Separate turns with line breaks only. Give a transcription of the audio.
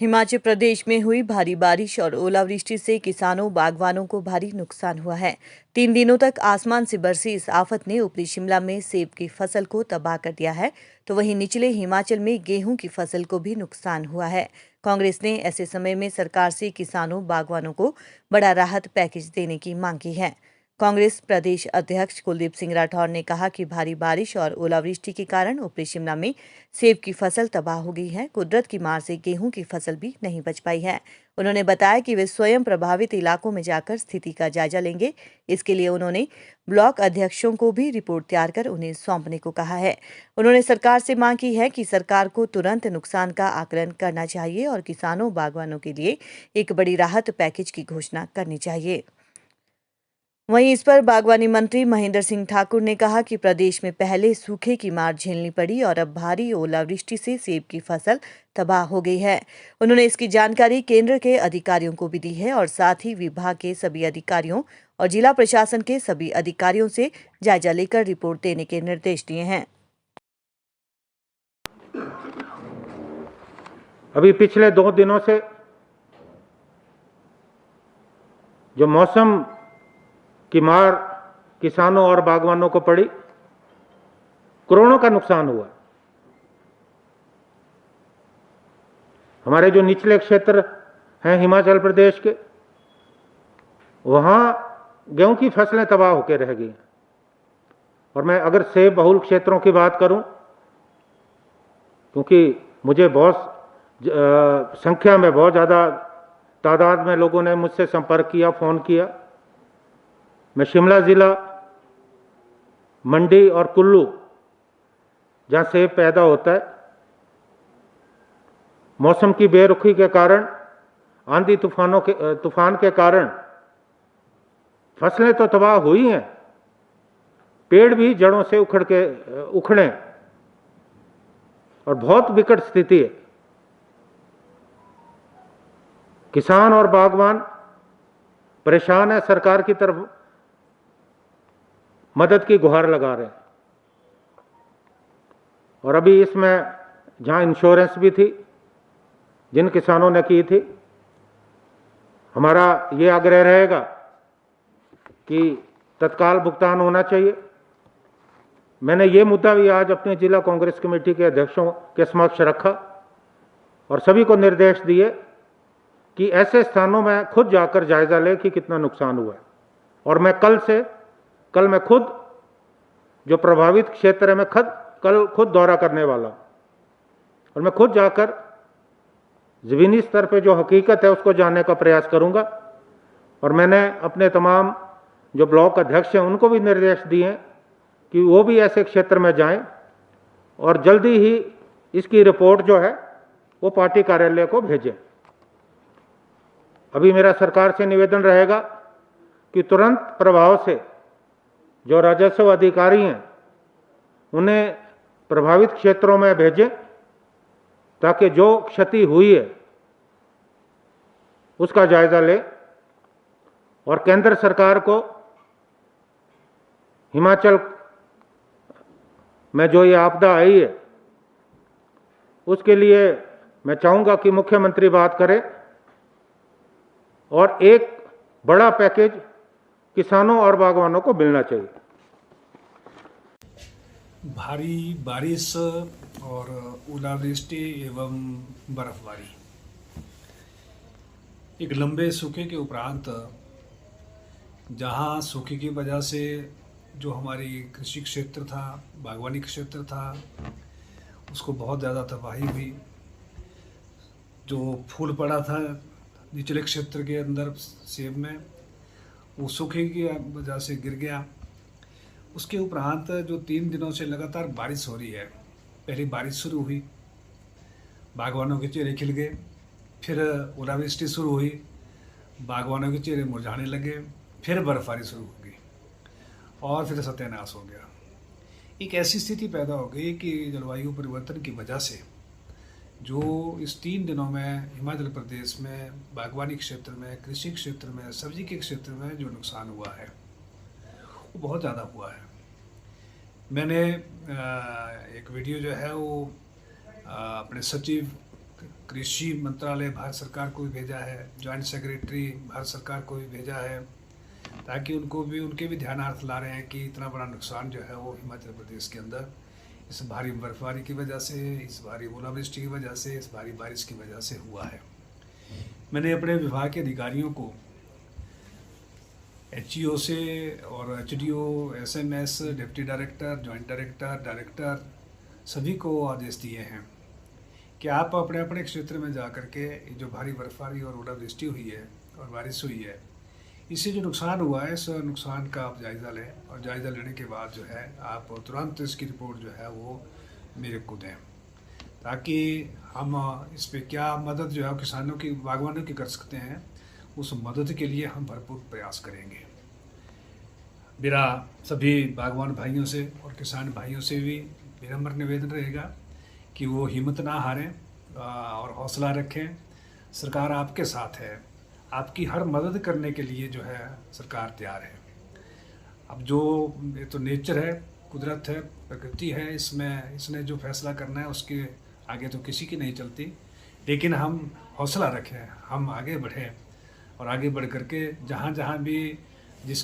हिमाचल प्रदेश में हुई भारी बारिश और ओलावृष्टि से किसानों बागवानों को भारी नुकसान हुआ है। 3 दिनों तक आसमान से बरसी इस आफत ने ऊपरी शिमला में सेब की फसल को तबाह कर दिया है, तो वहीं निचले हिमाचल में गेहूं की फसल को भी नुकसान हुआ है। कांग्रेस ने ऐसे समय में सरकार से किसानों बागवानों को बड़ा राहत पैकेज देने की मांग की है। कांग्रेस प्रदेश अध्यक्ष कुलदीप सिंह राठौर ने कहा कि भारी बारिश और ओलावृष्टि के कारण ऊपरी शिमला में सेब की फसल तबाह हो गई है। कुदरत की मार से गेहूं की फसल भी नहीं बच पाई है। उन्होंने बताया कि वे स्वयं प्रभावित इलाकों में जाकर स्थिति का जायजा लेंगे। इसके लिए उन्होंने ब्लॉक अध्यक्षों को भी रिपोर्ट तैयार कर उन्हें सौंपने को कहा है। उन्होंने सरकार से मांग की है कि सरकार को तुरंत नुकसान का आकलन करना चाहिए और किसानों बागवानों के लिए एक बड़ी राहत पैकेज की घोषणा करनी चाहिए। वहीं इस पर बागवानी मंत्री महेंद्र सिंह ठाकुर ने कहा कि प्रदेश में पहले सूखे की मार झेलनी पड़ी और अब भारी ओलावृष्टि से सेब की फसल तबाह हो गई है। उन्होंने इसकी जानकारी केंद्र के अधिकारियों को भी दी है और साथ ही विभाग के सभी अधिकारियों और जिला प्रशासन के सभी अधिकारियों से जायजा लेकर रिपोर्ट देने के निर्देश दिए हैं।
अभी पिछले 2 दिनों से जो मौसम की मार किसानों और बागवानों को पड़ी, करोड़ों का नुकसान हुआ। हमारे जो निचले क्षेत्र हैं हिमाचल प्रदेश के, वहां गेहूं की फसलें तबाह होकर रह गई। और मैं अगर सेब बहुल क्षेत्रों की बात करूं, क्योंकि मुझे बहुत संख्या में बहुत ज़्यादा तादाद में लोगों ने मुझसे संपर्क किया, फ़ोन किया। मैं शिमला ज़िला, मंडी और कुल्लू, जहाँ सेब पैदा होता है, मौसम की बेरुखी के कारण, आंधी तूफान के कारण फसलें तो तबाह हुई हैं, पेड़ भी जड़ों से उखड़े और बहुत विकट स्थिति है। किसान और बागवान परेशान है, सरकार की तरफ मदद की गुहार लगा रहे हैं। और अभी इसमें जहां इंश्योरेंस भी थी, जिन किसानों ने की थी, हमारा ये आग्रह रहेगा कि तत्काल भुगतान होना चाहिए। मैंने ये मुद्दा भी आज अपने जिला कांग्रेस कमेटी के अध्यक्षों के समक्ष रखा और सभी को निर्देश दिए कि ऐसे स्थानों में खुद जाकर जायजा ले कि कितना नुकसान हुआ है। और मैं कल मैं खुद जो प्रभावित क्षेत्र है, मैं कल खुद दौरा करने वाला हूं और मैं खुद जाकर ज़मीनी स्तर पे जो हकीकत है उसको जानने का प्रयास करूंगा। और मैंने अपने तमाम जो ब्लॉक अध्यक्ष हैं उनको भी निर्देश दिए हैं कि वो भी ऐसे क्षेत्र में जाएं और जल्दी ही इसकी रिपोर्ट जो है वो पार्टी कार्यालय को भेजें। अभी मेरा सरकार से निवेदन रहेगा कि तुरंत प्रभाव से जो राजस्व अधिकारी हैं उन्हें प्रभावित क्षेत्रों में भेजें, ताकि जो क्षति हुई है उसका जायजा ले और केंद्र सरकार को हिमाचल में जो ये आपदा आई है उसके लिए मैं चाहूंगा कि मुख्यमंत्री बात करे और एक बड़ा पैकेज किसानों और बागवानों को मिलना चाहिए।
भारी बारिश और ओलावृष्टि एवं बर्फबारी, एक लंबे सूखे के उपरांत जहां सूखे की वजह से जो हमारी कृषि क्षेत्र था, बागवानी क्षेत्र था, उसको बहुत ज़्यादा तबाही हुई। जो फूल पड़ा था निचले क्षेत्र के अंदर सेब में, वो सूखे की वजह से गिर गया। उसके उपरांत जो 3 दिनों से लगातार बारिश हो रही है, पहली बारिश शुरू हुई, बागवानों के चेहरे खिल गए, फिर ओलावृष्टि शुरू हुई, बागवानों के चेहरे मुरझाने लगे, फिर बर्फबारी शुरू हो गई और फिर सत्यानाश हो गया। एक ऐसी स्थिति पैदा हो गई कि जलवायु परिवर्तन की वजह से जो इस 3 दिनों में हिमाचल प्रदेश में बागवानी क्षेत्र में, कृषि क्षेत्र में, सब्जी के क्षेत्र में जो नुकसान हुआ है वो बहुत ज़्यादा हुआ है। मैंने एक वीडियो जो है वो अपने सचिव कृषि मंत्रालय भारत सरकार को भी भेजा है, जॉइंट सेक्रेटरी भारत सरकार को भी भेजा है, ताकि उनके भी ध्यानार्थ ला रहे हैं कि इतना बड़ा नुकसान जो है वो हिमाचल प्रदेश के अंदर इस भारी बर्फबारी की वजह से, इस भारी ओलावृष्टि की वजह से, इस भारी बारिश की वजह से हुआ है। मैंने अपने विभाग के अधिकारियों को HEO से और HDO, SMS, deputy director, joint director, director सभी को आदेश दिए हैं कि आप अपने अपने क्षेत्र में जा कर के जो भारी बर्फबारी और ओलावृष्टि हुई है और बारिश हुई है, इससे जो नुकसान हुआ है, इस नुकसान का आप जायज़ा लें और जायज़ा लेने के बाद जो है आप तुरंत इसकी रिपोर्ट जो है वो मेरे को दें, ताकि हम इस पे क्या मदद जो है किसानों की, बागवानों की कर सकते हैं, उस मदद के लिए हम भरपूर प्रयास करेंगे। मेरा सभी बागवान भाइयों से और किसान भाइयों से भी विनम्र निवेदन रहेगा कि वो हिम्मत ना हारें और हौसला रखें। सरकार आपके साथ है, आपकी हर मदद करने के लिए जो है सरकार तैयार है। अब जो ये तो नेचर है, कुदरत है, प्रकृति है, इसने जो फैसला करना है उसके आगे तो किसी की नहीं चलती, लेकिन हम हौसला रखें, हम आगे बढ़ें और आगे बढ़ करके जहाँ जहाँ भी जिस